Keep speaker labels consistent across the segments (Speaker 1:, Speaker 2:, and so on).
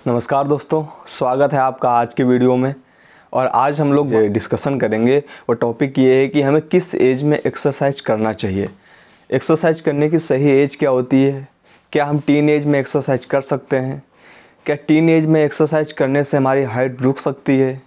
Speaker 1: नमस्कार दोस्तों, स्वागत है आपका आज के वीडियो में। और आज हम लोग डिस्कशन करेंगे और टॉपिक ये है कि हमें किस एज में एक्सरसाइज करना चाहिए। एक्सरसाइज करने की सही एज क्या होती है? क्या हम टीन एज में एक्सरसाइज कर सकते हैं? क्या टीन एज में एक्सरसाइज करने से हमारी हाइट रुक सकती है?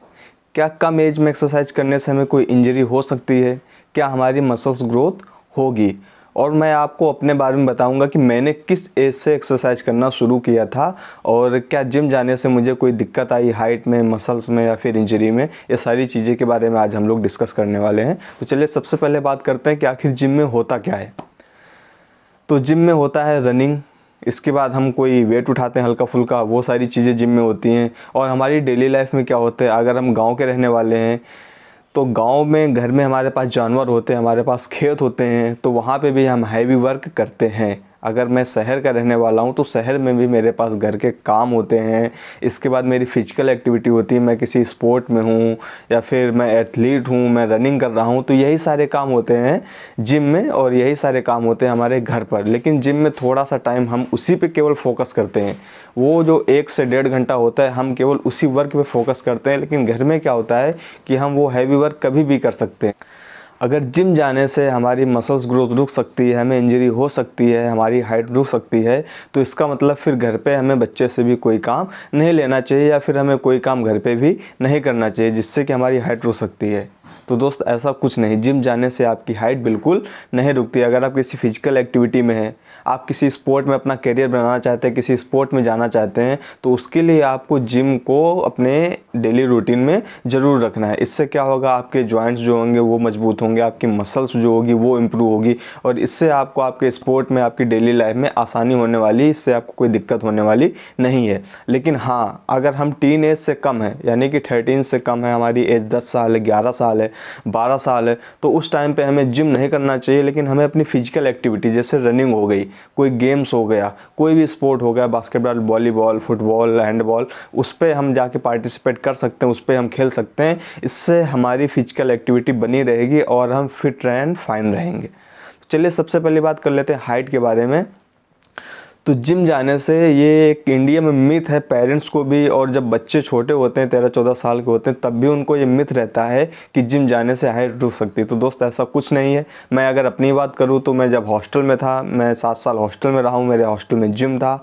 Speaker 1: क्या कम एज में एक्सरसाइज करने से हमें कोई इंजरी हो सकती है? क्या हमारी मसल्स ग्रोथ होगी? और मैं आपको अपने बारे में बताऊंगा कि मैंने किस एज से एक्सरसाइज करना शुरू किया था और क्या जिम जाने से मुझे कोई दिक्कत आई हाइट में, मसल्स में या फिर इंजरी में। ये सारी चीज़ें के बारे में आज हम लोग डिस्कस करने वाले हैं। तो चलिए सबसे पहले बात करते हैं कि आखिर जिम में होता क्या है। तो जिम में होता है रनिंग, इसके बाद हम कोई वेट उठाते हैं हल्का फुल्का, वो सारी चीज़ें जिम में होती हैं। और हमारी डेली लाइफ में क्या होता है, अगर हम गांव के रहने वाले हैं तो गांव में घर में हमारे पास जानवर होते हैं, हमारे पास खेत होते हैं, तो वहाँ पे भी हम हैवी वर्क करते हैं। अगर मैं शहर का रहने वाला हूँ तो शहर में भी मेरे पास घर के काम होते हैं। इसके बाद मेरी फिजिकल एक्टिविटी होती है, मैं किसी स्पोर्ट में हूँ या फिर मैं एथलीट हूँ, मैं रनिंग कर रहा हूँ, तो यही सारे काम होते हैं जिम में और यही सारे काम होते हैं हमारे घर पर। लेकिन जिम में थोड़ा सा टाइम हम उसी पे केवल फोकस करते हैं, वो जो 1 से 1.5 घंटा होता है हम केवल उसी वर्क पे फोकस करते हैं। लेकिन घर में क्या होता है कि हम वो हैवी वर्क कभी भी कर सकते हैं। अगर जिम जाने से हमारी मसल्स ग्रोथ रुक सकती है, हमें इंजरी हो सकती है, हमारी हाइट रुक सकती है, तो इसका मतलब फिर घर पे हमें बच्चे से भी कोई काम नहीं लेना चाहिए या फिर हमें कोई काम घर पे भी नहीं करना चाहिए जिससे कि हमारी हाइट रुक सकती है। तो दोस्त ऐसा कुछ नहीं, जिम जाने से आपकी हाइट बिल्कुल नहीं रुकती। अगर आप किसी फिजिकल एक्टिविटी में हैं, आप किसी स्पोर्ट में अपना करियर बनाना चाहते हैं, किसी स्पोर्ट में जाना चाहते हैं, तो उसके लिए आपको जिम को अपने डेली रूटीन में ज़रूर रखना है। इससे क्या होगा, आपके जॉइंट्स जो होंगे वो मजबूत होंगे, आपकी मसल्स जो होगी वो इम्प्रूव होगी और इससे आपको आपके स्पोर्ट में, आपकी डेली लाइफ में आसानी होने वाली, इससे आपको कोई दिक्कत होने वाली नहीं है। लेकिन हाँ, अगर हम टीन एज से कम है, यानी कि 13 से कम है, हमारी एज 10 साल है, 11 साल है, 12 साल है, तो उस टाइम पे हमें जिम नहीं करना चाहिए। लेकिन हमें अपनी फिजिकल एक्टिविटी जैसे रनिंग हो गई, कोई गेम्स हो गया, कोई भी स्पोर्ट हो गया, बास्केटबॉल, वॉलीबॉल, फुटबॉल, हैंडबॉल, उस पर हम जाके पार्टिसिपेट कर सकते हैं, उस पर हम खेल सकते हैं। इससे हमारी फिजिकल एक्टिविटी बनी रहेगी और हम फिट एंड फाइन रहेंगे। चलिए सबसे पहले बात कर लेते हैं हाइट के बारे में। तो जिम जाने से ये एक इंडिया में मिथ है पेरेंट्स को भी, और जब बच्चे छोटे होते हैं 13-14 साल के होते हैं तब भी उनको ये मिथ रहता है कि जिम जाने से हाइट रुक सकती है। तो दोस्त ऐसा कुछ नहीं है। मैं अगर अपनी बात करूँ तो मैं जब हॉस्टल में था, मैं 7 साल हॉस्टल में रहा हूँ, मेरे हॉस्टल में जिम था।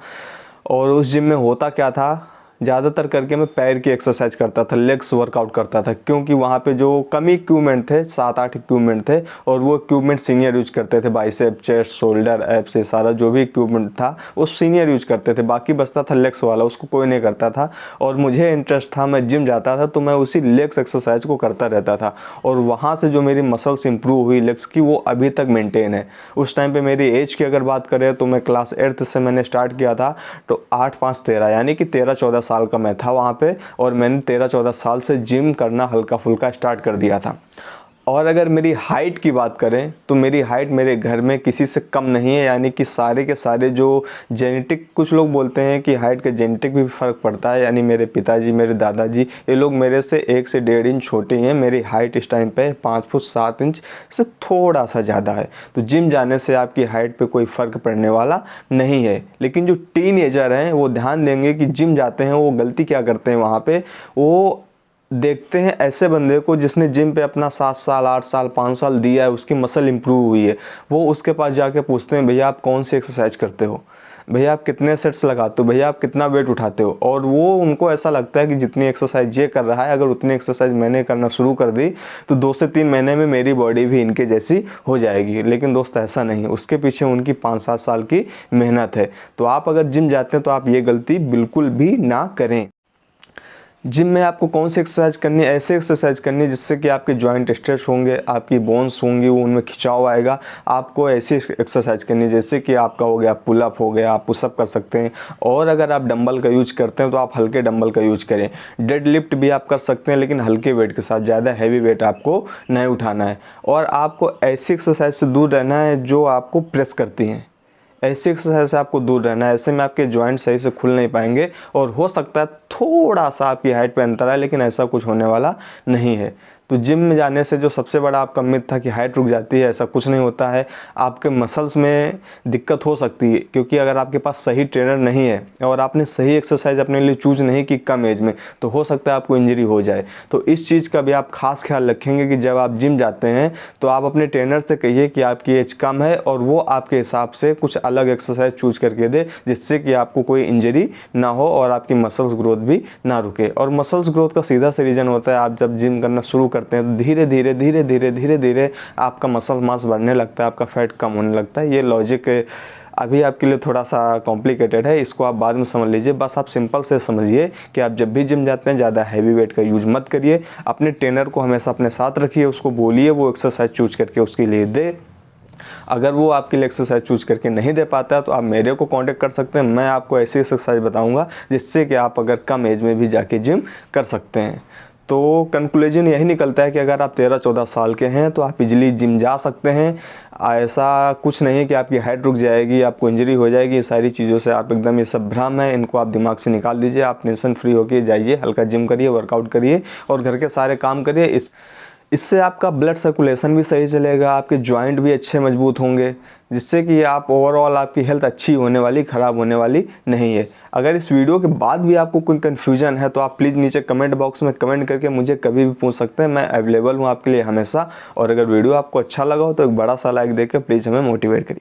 Speaker 1: और उस जिम में होता क्या था, ज़्यादातर करके मैं पैर की एक्सरसाइज करता था, लेग्स वर्कआउट करता था, क्योंकि वहाँ पे जो कम इक्विपमेंट थे, 7-8 इक्विपमेंट थे और वो इक्विपमेंट सीनियर यूज करते थे। बाइसेप, चेस्ट, शोल्डर, एब्स, ये सारा जो भी इक्विपमेंट था वो सीनियर यूज करते थे, बाकी बचता था लेग्स वाला, उसको कोई नहीं करता था। और मुझे इंटरेस्ट था, मैं जिम जाता था तो मैं उसी लेग्स एक्सरसाइज को करता रहता था और वहाँ से जो मेरी मसल्स इंप्रूव हुई लेग्स की, वो अभी तक मेंटेन है। उस टाइम पे मेरी एज की अगर बात करें तो मैं क्लास 8th से मैंने स्टार्ट किया था, तो 8-5-13 यानी कि 13-14 साल का मैं था वहाँ पे, और मैंने 13-14 साल से जिम करना हल्का फुल्का स्टार्ट कर दिया था। और अगर मेरी हाइट की बात करें तो मेरी हाइट मेरे घर में किसी से कम नहीं है, यानी कि सारे के सारे जो जेनेटिक, कुछ लोग बोलते हैं कि हाइट का जेनेटिक भी फ़र्क पड़ता है, यानी मेरे पिताजी, मेरे दादाजी, ये लोग मेरे से 1 से 1.5 इंच छोटे हैं। मेरी हाइट इस टाइम पे 5 फुट 7 इंच से थोड़ा सा ज़्यादा है। तो जिम जाने से आपकी हाइट पे कोई फ़र्क पड़ने वाला नहीं है। लेकिन जो टीन एजर हैं वो ध्यान देंगे कि जिम जाते हैं, वो गलती क्या करते हैं वहाँ पे, वो देखते हैं ऐसे बंदे को जिसने जिम पे अपना 7 साल, 8 साल, 5 साल दिया है, उसकी मसल इंप्रूव हुई है। वो उसके पास जाके पूछते हैं, भैया आप कौन सी एक्सरसाइज करते हो, भैया आप कितने सेट्स लगाते हो, भैया आप कितना वेट उठाते हो। और वो, उनको ऐसा लगता है कि जितनी एक्सरसाइज ये कर रहा है, अगर उतनी एक्सरसाइज मैंने करना शुरू कर दी तो 2 से 3 महीने में मेरी बॉडी भी इनके जैसी हो जाएगी। लेकिन दोस्त ऐसा नहीं है, उसके पीछे उनकी 5-7 साल की मेहनत है। तो आप अगर जिम जाते हैं तो आप ये गलती बिल्कुल भी ना करें। जिम में आपको कौन सी एक्सरसाइज करनी है, ऐसे एक्सरसाइज करनी है जिससे कि आपके जॉइंट स्ट्रेच होंगे, आपकी बोन्स होंगी, वो उनमें खिंचाव आएगा। आपको ऐसी एक्सरसाइज करनी है जैसे कि आपका हो गया पुलअप हो गया, आप पुशअप कर सकते हैं। और अगर आप डंबल का यूज करते हैं तो आप हल्के डंबल का यूज करें। डेड लिफ्ट भी आप कर सकते हैं लेकिन हल्के वेट के साथ, ज़्यादा हैवी वेट आपको नहीं उठाना है। और आपको ऐसी एक्सरसाइज से दूर रहना है जो आपको प्रेस करती हैं, ऐसी एक्सरसाइज से आपको दूर रहना है। ऐसे में आपके जॉइंट सही से खुल नहीं पाएंगे और हो सकता है थोड़ा सा आपकी हाइट पे अंतर है, लेकिन ऐसा कुछ होने वाला नहीं है। तो जिम में जाने से जो सबसे बड़ा आपका मिथ था कि हाइट रुक जाती है, ऐसा कुछ नहीं होता है। आपके मसल्स में दिक्कत हो सकती है, क्योंकि अगर आपके पास सही ट्रेनर नहीं है और आपने सही एक्सरसाइज अपने लिए चूज नहीं की कम एज में, तो हो सकता है आपको इंजरी हो जाए। तो इस चीज़ का भी आप खास ख्याल रखेंगे कि जब आप जिम जाते हैं तो आप अपने ट्रेनर से कहिए कि आपकी एज कम है और वो आपके हिसाब से कुछ अलग एक्सरसाइज चूज करके दे, जिससे कि आपको कोई इंजरी ना हो और आपकी मसल्स ग्रोथ भी ना रुके। और मसल्स ग्रोथ का सीधा सा रीज़न होता है, आप जब जिम करना शुरू करते हैं तो धीरे धीरे धीरे धीरे धीरे धीरे आपका मसल मास बढ़ने लगता है, आपका फैट कम होने लगता है। ये लॉजिक अभी आपके लिए थोड़ा सा कॉम्प्लिकेटेड है, इसको आप बाद में समझ लीजिए। बस आप सिंपल से समझिए कि आप जब भी जिम जाते हैं ज़्यादा हैवी वेट का यूज मत करिए। अपने ट्रेनर को हमेशा अपने साथ रखिए, उसको बोलिए वो एक्सरसाइज चूज करके उसके लिए दे। अगर वो आपके लिए एक्सरसाइज चूज करके नहीं दे पाता है तो आप मेरे को कांटेक्ट कर सकते हैं, मैं आपको ऐसी एक्सरसाइज बताऊंगा जिससे कि आप अगर कम एज में भी जाके जिम कर सकते हैं। तो कंक्लूजन यही निकलता है कि अगर आप 13-14 साल के हैं तो आप इजीली जिम जा सकते हैं। ऐसा कुछ नहीं है कि आपकी हाइट रुक जाएगी, आपको इंजरी हो जाएगी। ये सारी चीज़ों से आप एकदम, ये सब भ्रम है, इनको आप दिमाग से निकाल दीजिए। आप टेंशन फ्री होकर जाइए, हल्का जिम करिए, वर्कआउट करिए और घर के सारे काम करिए। इससे आपका ब्लड सर्कुलेशन भी सही चलेगा, आपके जॉइंट भी अच्छे मजबूत होंगे, जिससे कि आप ओवरऑल आपकी हेल्थ अच्छी होने वाली, ख़राब होने वाली नहीं है। अगर इस वीडियो के बाद भी आपको कोई कन्फ्यूजन है तो आप प्लीज़ नीचे कमेंट बॉक्स में कमेंट करके मुझे कभी भी पूछ सकते हैं, मैं अवेलेबल हूँ आपके लिए हमेशा। और अगर वीडियो आपको अच्छा लगा हो तो एक बड़ा सा लाइक देकर प्लीज़ हमें मोटिवेट करिए।